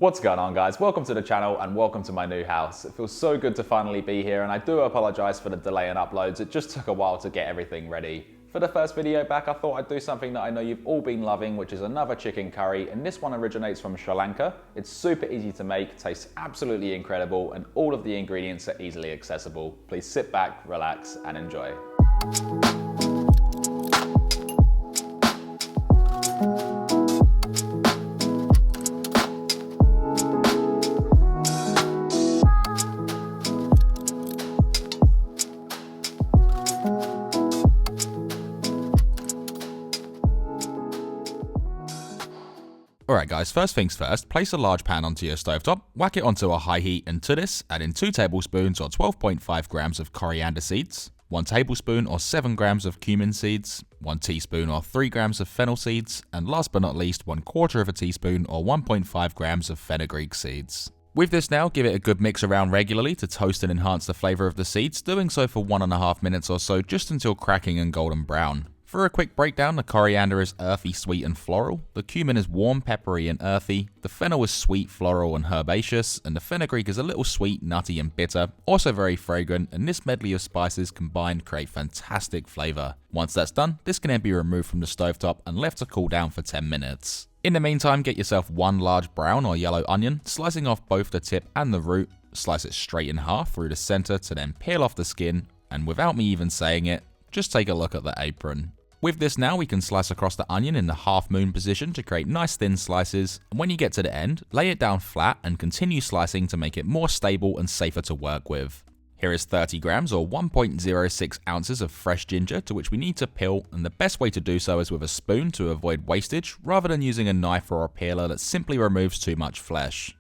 What's going on, guys? Welcome to the channel and welcome to my new house. It feels so good to finally be here, and I do apologize for the delay in uploads. It just took a while to get everything ready. For the first video back, I thought I'd do something that I know you've all been loving, which is another chicken curry, and this one originates from Sri Lanka. It's super easy to make, tastes absolutely incredible, and all of the ingredients are easily accessible. Please sit back, relax, and enjoy. Alright guys, first things first, place a large pan onto your stovetop, whack it onto a high heat, and to this, add in 2 tablespoons or 12.5 grams of coriander seeds, 1 tablespoon or 7 grams of cumin seeds, 1 teaspoon or 3 grams of fennel seeds, and last but not least, 1/4 of a teaspoon or 1.5 grams of fenugreek seeds. With this now, give it a good mix around regularly to toast and enhance the flavour of the seeds, doing so for 1.5 minutes or so, just until cracking and golden brown. For a quick breakdown, the coriander is earthy, sweet and floral, the cumin is warm, peppery and earthy, the fennel is sweet, floral and herbaceous, and the fenugreek is a little sweet, nutty and bitter, also very fragrant, and this medley of spices combined create fantastic flavour. Once that's done, this can then be removed from the stovetop and left to cool down for 10 minutes. In the meantime, get yourself 1 large brown or yellow onion, slicing off both the tip and the root, slice it straight in half through the centre to then peel off the skin, and without me even saying it, just take a look at the apron. With this now, we can slice across the onion in the half moon position to create nice thin slices, and when you get to the end, lay it down flat and continue slicing to make it more stable and safer to work with. Here is 30 grams or 1.06 ounces of fresh ginger, to which we need to peel, and the best way to do so is with a spoon to avoid wastage, rather than using a knife or a peeler that simply removes too much flesh.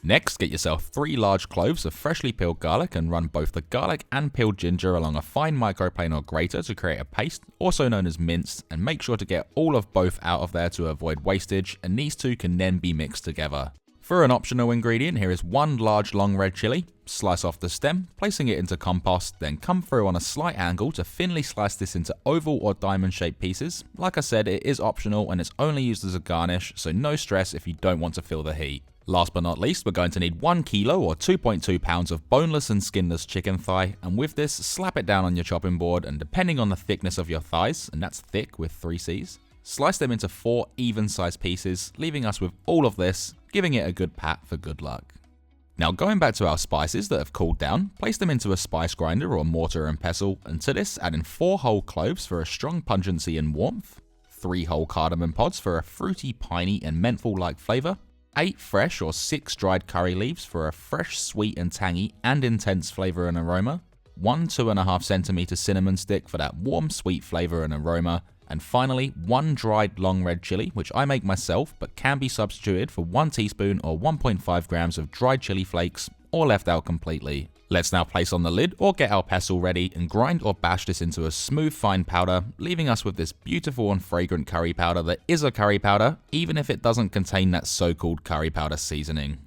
Next, get yourself 3 large cloves of freshly peeled garlic and run both the garlic and peeled ginger along a fine microplane or grater to create a paste, also known as minced, and make sure to get all of both out of there to avoid wastage, and these two can then be mixed together. For an optional ingredient, here is 1 large long red chilli. Slice off the stem, placing it into compost, then come through on a slight angle to thinly slice this into oval or diamond shaped pieces. Like I said, it is optional and it's only used as a garnish, so no stress if you don't want to feel the heat. Last but not least, we're going to need 1 kilo or 2.2 pounds of boneless and skinless chicken thigh, and with this, slap it down on your chopping board, and depending on the thickness of your thighs, and that's thick with 3 C's, slice them into 4 even sized pieces, leaving us with all of this, giving it a good pat for good luck. Now going back to our spices that have cooled down, place them into a spice grinder or mortar and pestle, and to this add in 4 whole cloves for a strong pungency and warmth, 3 whole cardamom pods for a fruity, piney and menthol-like flavour, 8 fresh or 6 dried curry leaves for a fresh, sweet and tangy and intense flavour and aroma, 1 2.5 centimeter cinnamon stick for that warm, sweet flavour and aroma, and finally 1 dried long red chilli, which I make myself but can be substituted for 1 teaspoon or 1.5 grams of dried chilli flakes, or left out completely. Let's now place on the lid or get our pestle ready and grind or bash this into a smooth fine powder, leaving us with this beautiful and fragrant curry powder that is a curry powder, even if it doesn't contain that so-called curry powder seasoning.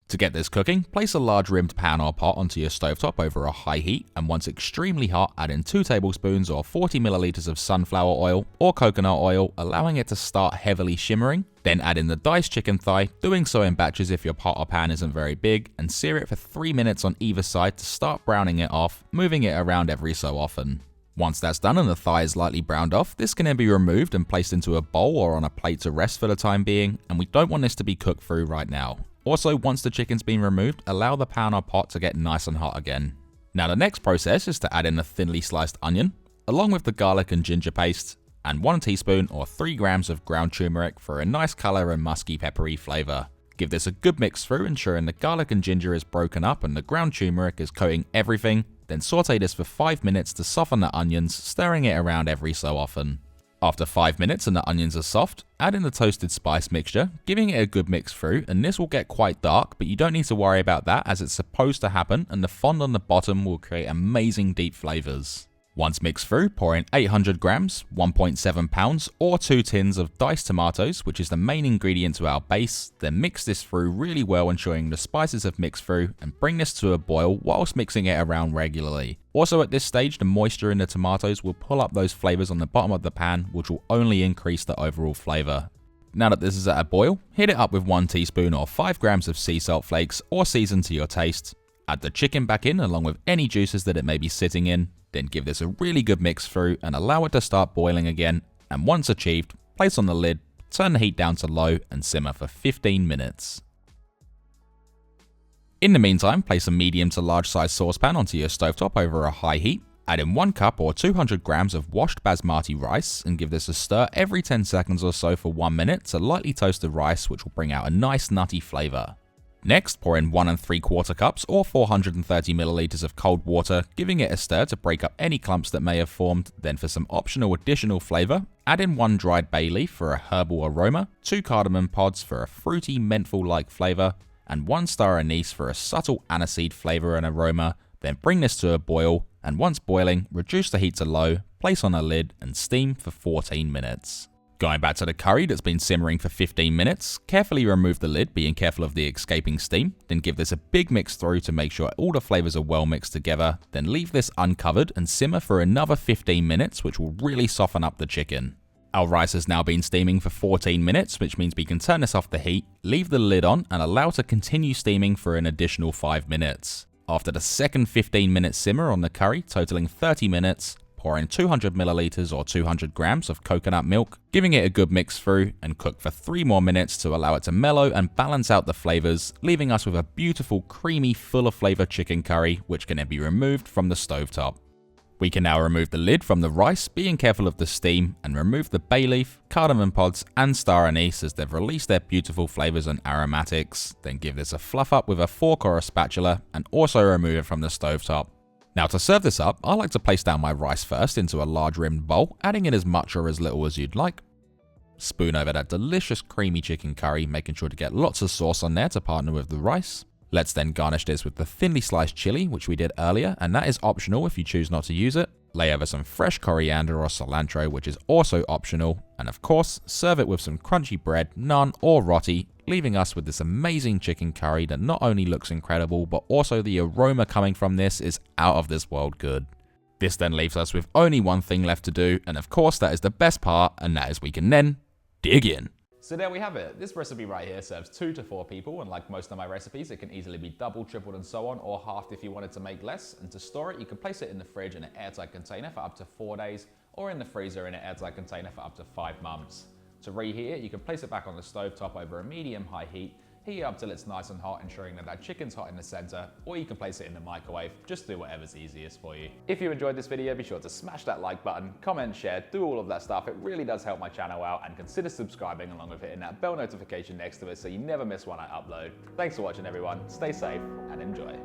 To get this cooking, place a large rimmed pan or pot onto your stovetop over a high heat, and once extremely hot, add in 2 tablespoons or 40 milliliters of sunflower oil or coconut oil, allowing it to start heavily shimmering. Then add in the diced chicken thigh, doing so in batches if your pot or pan isn't very big, and sear it for 3 minutes on either side to start browning it off, moving it around every so often. Once that's done and the thigh is lightly browned off, this can then be removed and placed into a bowl or on a plate to rest for the time being, and we don't want this to be cooked through right now. Also, once the chicken's been removed, allow the pan or pot to get nice and hot again. Now the next process is to add in a thinly sliced onion, along with the garlic and ginger paste, and 1 teaspoon or 3 grams of ground turmeric for a nice colour and musky peppery flavour. Give this a good mix through, ensuring the garlic and ginger is broken up and the ground turmeric is coating everything, then saute this for 5 minutes to soften the onions, stirring it around every so often. After 5 minutes and the onions are soft, add in the toasted spice mixture, giving it a good mix through, and this will get quite dark, but you don't need to worry about that as it's supposed to happen, and the fond on the bottom will create amazing deep flavours. Once mixed through, pour in 800 grams, 1.7 pounds, or 2 tins of diced tomatoes, which is the main ingredient to our base, then mix this through really well, ensuring the spices have mixed through, and bring this to a boil whilst mixing it around regularly. Also at this stage, the moisture in the tomatoes will pull up those flavours on the bottom of the pan, which will only increase the overall flavour. Now that this is at a boil, heat it up with 1 teaspoon or 5 grams of sea salt flakes or season to your taste. Add the chicken back in along with any juices that it may be sitting in, then give this a really good mix through and allow it to start boiling again, and once achieved, place on the lid, turn the heat down to low and simmer for 15 minutes. In the meantime, place a medium to large size saucepan onto your stovetop over a high heat. Add in 1 cup or 200 grams of washed basmati rice and give this a stir every 10 seconds or so for 1 minute to lightly toast the rice, which will bring out a nice nutty flavour. Next, pour in 1 3/4 cups or 430 milliliters of cold water, giving it a stir to break up any clumps that may have formed. Then for some optional additional flavour, add in 1 dried bay leaf for a herbal aroma, 2 cardamom pods for a fruity menthol-like flavour, and 1 star anise for a subtle aniseed flavour and aroma. Then bring this to a boil, and once boiling, reduce the heat to low, place on a lid, and steam for 14 minutes. Going back to the curry that's been simmering for 15 minutes, carefully remove the lid, being careful of the escaping steam, then give this a big mix through to make sure all the flavours are well mixed together, then leave this uncovered and simmer for another 15 minutes, which will really soften up the chicken. Our rice has now been steaming for 14 minutes, which means we can turn this off the heat, leave the lid on, and allow it to continue steaming for an additional 5 minutes. After the second 15-minute simmer on the curry, totaling 30 minutes, pour in 200 milliliters or 200 grams of coconut milk, giving it a good mix through, and cook for 3 more minutes to allow it to mellow and balance out the flavors, leaving us with a beautiful, creamy, full of flavor chicken curry, which can then be removed from the stovetop. We can now remove the lid from the rice, being careful of the steam, and remove the bay leaf, cardamom pods, and star anise as they've released their beautiful flavors and aromatics. Then give this a fluff up with a fork or a spatula, and also remove it from the stovetop. Now to serve this up, I like to place down my rice first into a large rimmed bowl, adding in as much or as little as you'd like. Spoon over that delicious creamy chicken curry, making sure to get lots of sauce on there to partner with the rice. Let's then garnish this with the thinly sliced chili, which we did earlier, and that is optional if you choose not to use it. Lay over some fresh coriander or cilantro, which is also optional, and of course, serve it with some crunchy bread, naan or roti, leaving us with this amazing chicken curry that not only looks incredible, but also the aroma coming from this is out of this world good. This then leaves us with only one thing left to do, and of course that is the best part, and that is we can then dig in. So there we have it. This recipe right here serves 2 to 4 people, and like most of my recipes, it can easily be doubled, tripled, and so on, or halved if you wanted to make less. And to store it, you can place it in the fridge in an airtight container for up to 4 days, or in the freezer in an airtight container for up to 5 months. To reheat it, you can place it back on the stove top over a medium-high heat, heat it up till it's nice and hot, ensuring that chicken's hot in the center, or you can place it in the microwave. Just do whatever's easiest for you. If you enjoyed this video, be sure to smash that like button, comment, share, do all of that stuff. It really does help my channel out, and consider subscribing along with hitting that bell notification next to it so you never miss when I upload. Thanks for watching, everyone. Stay safe and enjoy.